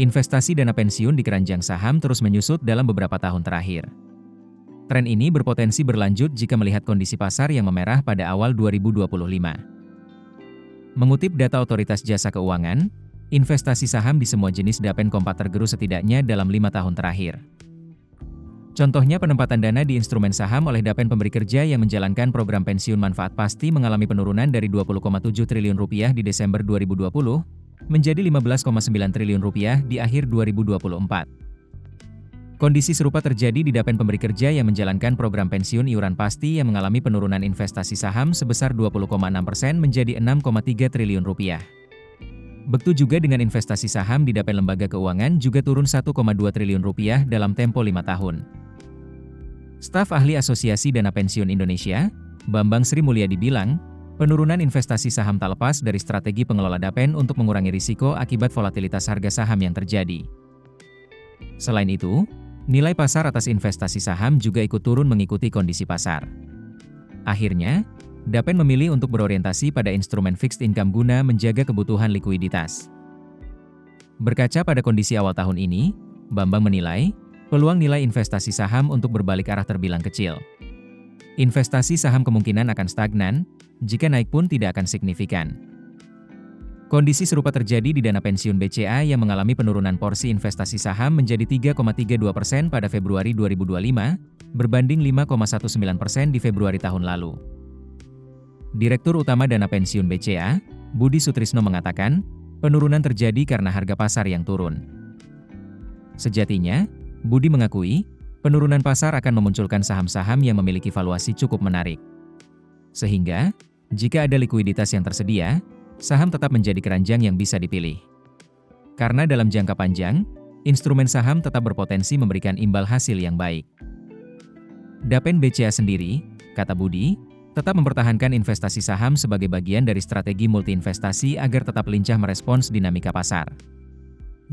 Investasi dana pensiun di keranjang saham terus menyusut dalam beberapa tahun terakhir. Tren ini berpotensi berlanjut jika melihat kondisi pasar yang memerah pada awal 2025. Mengutip data Otoritas Jasa Keuangan, investasi saham di semua jenis dapen kompak tergerus setidaknya dalam 5 tahun terakhir. Contohnya penempatan dana di instrumen saham oleh dapen pemberi kerja yang menjalankan program pensiun manfaat pasti mengalami penurunan dari Rp20,7 triliun di Desember 2020 menjadi Rp15,9 triliun di akhir 2024. Kondisi serupa terjadi di dapen pemberi kerja yang menjalankan program pensiun iuran pasti yang mengalami penurunan investasi saham sebesar 20,6% menjadi Rp6,3 triliun. Begitu juga dengan investasi saham di dapen lembaga keuangan juga turun Rp1,2 triliun dalam tempo 5 tahun. Staf ahli Asosiasi Dana Pensiun Indonesia, Bambang Sri Mulyadi bilang, penurunan investasi saham tak lepas dari strategi pengelola dapen untuk mengurangi risiko akibat volatilitas harga saham yang terjadi. Selain itu, nilai pasar atas investasi saham juga ikut turun mengikuti kondisi pasar. Akhirnya, dapen memilih untuk berorientasi pada instrumen fixed income guna menjaga kebutuhan likuiditas. Berkaca pada kondisi awal tahun ini, Bambang menilai, peluang nilai investasi saham untuk berbalik arah terbilang kecil. Investasi saham kemungkinan akan stagnan, jika naik pun tidak akan signifikan. Kondisi serupa terjadi di dana pensiun BCA yang mengalami penurunan porsi investasi saham menjadi 3,32% pada Februari 2025, berbanding 5,19% di Februari tahun lalu. Direktur Utama Dana Pensiun BCA, Budi Sutrisno mengatakan, penurunan terjadi karena harga pasar yang turun. Sejatinya, Budi mengakui, penurunan pasar akan memunculkan saham-saham yang memiliki valuasi cukup menarik. Sehingga, jika ada likuiditas yang tersedia, saham tetap menjadi keranjang yang bisa dipilih. Karena dalam jangka panjang, instrumen saham tetap berpotensi memberikan imbal hasil yang baik. Dapen BCA sendiri, kata Budi, tetap mempertahankan investasi saham sebagai bagian dari strategi multi-investasi agar tetap lincah merespons dinamika pasar.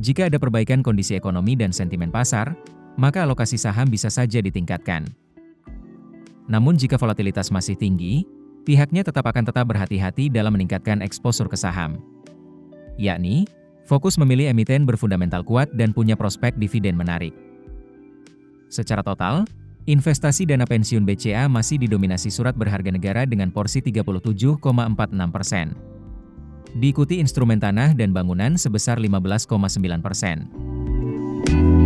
Jika ada perbaikan kondisi ekonomi dan sentimen pasar, maka alokasi saham bisa saja ditingkatkan. Namun jika volatilitas masih tinggi, pihaknya tetap berhati-hati dalam meningkatkan eksposur ke saham. Yakni, fokus memilih emiten berfundamental kuat dan punya prospek dividen menarik. Secara total, investasi dana pensiun BCA masih didominasi surat berharga negara dengan porsi 37,46%. Diikuti instrumen tanah dan bangunan sebesar 15,9%.